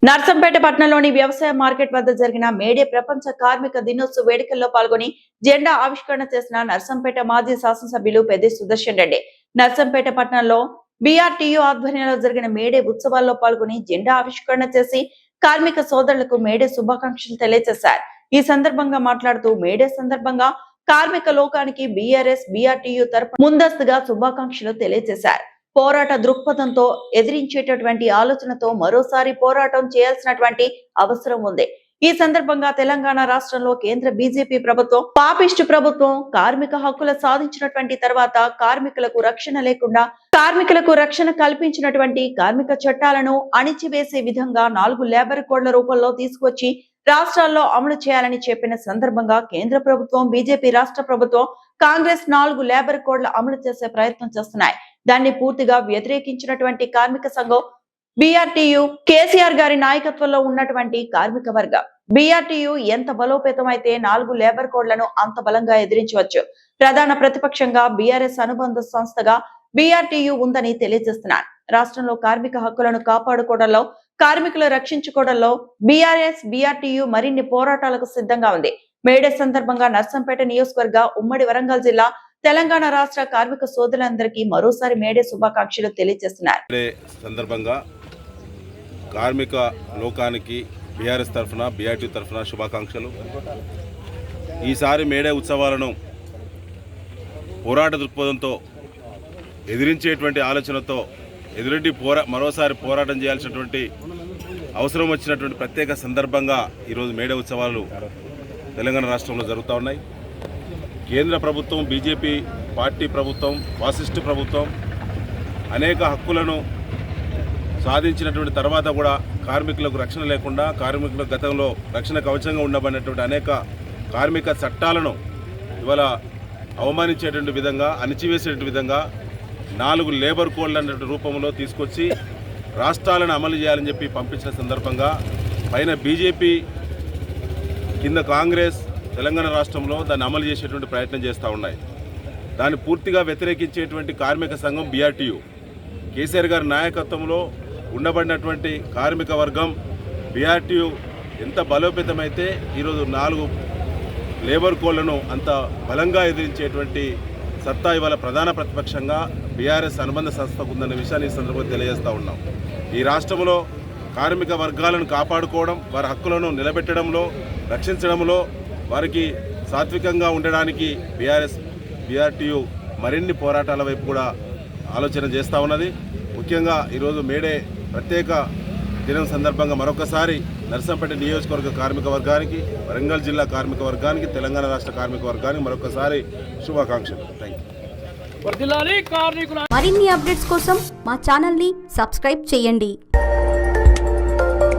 నర్సంపేట పట్టణంలోని వ్యవసాయ మార్కెట్ వద్ద జరిగిన మేడే ప్రపంచ కార్మిక దినోత్సవ వేడుకల్లో పాల్గొని జెండా ఆవిష్కరణ చేసిన నర్సంపేట మాజీ శాసనసభ్యులు పెద్ది సుదర్శన్ రెడ్డి నర్సంపేట పట్టణంలో బీఆర్టీయూ ఆధ్వర్యంలో జరిగిన మేడే ఉత్సవాల్లో పాల్గొని జెండా ఆవిష్కరణ చేసి కార్మిక సోదరులకు మేడే శుభాకాంక్షలు తెలియజేశారు. ఈ సందర్భంగా మాట్లాడుతూ మేడే సందర్భంగా కార్మిక లోకానికి బీఆర్ఎస్ బీఆర్టీయూ తరపున ముందస్తుగా శుభాకాంక్షలు తెలియజేశారు. పోరాట దృక్పథంతో ఎదిరించేటటువంటి ఆలోచనతో మరోసారి పోరాటం చేయాల్సినటువంటి అవసరం ఉంది. ఈ సందర్భంగా తెలంగాణ రాష్ట్రంలో కేంద్ర బీజేపీ ప్రభుత్వం పాపిస్టు ప్రభుత్వం కార్మిక హక్కుల సాధించినటువంటి తర్వాత కార్మికులకు రక్షణ లేకుండా కార్మికులకు రక్షణ కల్పించినటువంటి కార్మిక చట్టాలను అణిచివేసే విధంగా 4 లేబర్ కోడ్ల రూపంలో తీసుకొచ్చి రాష్ట్రాల్లో అమలు చేయాలని చెప్పిన సందర్భంగా కేంద్ర ప్రభుత్వం బీజేపీ రాష్ట్ర ప్రభుత్వం కాంగ్రెస్ 4 లేబర్ కోడ్ల అమలు చేసే ప్రయత్నం చేస్తున్నాయి. దాన్ని పూర్తిగా వ్యతిరేకించినటువంటి కార్మిక సంఘం బీఆర్టీయూ కేసీఆర్ గారి నాయకత్వంలో ఉన్నటువంటి కార్మిక వర్గం. బీఆర్టీయూ ఎంత బలోపేతమైతే 4 లేబర్ కోడ్లను అంత బలంగా ఎదిరించవచ్చు. ప్రధాన ప్రతిపక్షంగా బీఆర్ఎస్ అనుబంధ సంస్థగా బీఆర్టీయూ ఉందని తెలియజేస్తున్నారు. రాష్ట్రంలో కార్మిక హక్కులను కాపాడుకోవడంలో కార్మికులు రక్షించుకోవడంలో బీఆర్ఎస్ బీఆర్టీయూ మరిన్ని పోరాటాలకు సిద్ధంగా ఉంది. మేడే సందర్భంగా నర్సంపేట నియోజకవర్గ ఉమ్మడి వరంగల్ జిల్లా తెలంగాణ రాష్ట్ర కార్మిక సోదరులందరికీ మరోసారి మేడే శుభాకాంక్షలు తెలియజేస్తున్నారు. సందర్భంగా కార్మిక లోకానికి బీఆర్ఎస్ తరఫున బీఆర్టీ తరఫున శుభాకాంక్షలు. ఈసారి మేడే ఉత్సవాలను పోరాట దృక్పథంతో ఎదిరించేటువంటి ఆలోచనతో ఎదురెడ్డి మరోసారి పోరాటం చేయాల్సినటువంటి అవసరం వచ్చినటువంటి ప్రత్యేక సందర్భంగా ఈరోజు మేడే ఉత్సవాలు తెలంగాణ రాష్ట్రంలో జరుగుతూ ఉన్నాయి. కేంద్ర ప్రభుత్వం బీజేపీ పార్టీ ప్రభుత్వం ఫాసిస్టు ప్రభుత్వం అనేక హక్కులను సాధించినటువంటి తర్వాత కూడా కార్మికులకు రక్షణ లేకుండా కార్మికుల గతంలో రక్షణ కవచంగా ఉండబడినటువంటి అనేక కార్మిక చట్టాలను ఇవాళ అవమానించేటువంటి విధంగా అణిచివేసేటువంటి విధంగా 4 లేబర్ కోడ్ల రూపంలో తీసుకొచ్చి రాష్ట్రాలను అమలు చేయాలని చెప్పి పంపించిన సందర్భంగా పైన బీజేపీ కింద కాంగ్రెస్ తెలంగాణ రాష్ట్రంలో దాన్ని అమలు చేసేటువంటి ప్రయత్నం చేస్తూ ఉన్నాయి. దాన్ని పూర్తిగా వ్యతిరేకించేటువంటి కార్మిక సంఘం బీఆర్టీయూ కేసీఆర్ గారి నాయకత్వంలో ఉండబడినటువంటి కార్మిక వర్గం బీఆర్టీయూ ఎంత బలోపేతమైతే ఈరోజు 4 లేబర్ కోడ్లను అంత బలంగా ఎదిరించేటువంటి సత్తా ఇవాళ ప్రధాన ప్రతిపక్షంగా బీఆర్ఎస్ అనుబంధ సంస్థకు ఉందన్న విషయాన్ని ఈ సందర్భంగా తెలియజేస్తూ ఉన్నాం. ఈ రాష్ట్రంలో కార్మిక వర్గాలను కాపాడుకోవడం, వారి హక్కులను నిలబెట్టడంలో, రక్షించడంలో వారికి సాత్వికంగా ఉండడానికి బీఆర్టీయూ మరిన్ని పోరాటాల వైపు కూడా ఆలోచన చేస్తూ ఉన్నది. ముఖ్యంగా ఈరోజు మేడే ప్రత్యేక దినం సందర్భంగా మరొకసారి నర్సంపేట నియోజకవర్గ కార్మిక వర్గానికి, వరంగల్ జిల్లా కార్మిక వర్గానికి, తెలంగాణ రాష్ట్ర కార్మిక వర్గానికి మరొకసారి శుభాకాంక్షలు. Thank you. మరిన్ని అప్డేట్స్ కోసం మా ఛానల్ని సబ్స్క్రైబ్ చేయండి.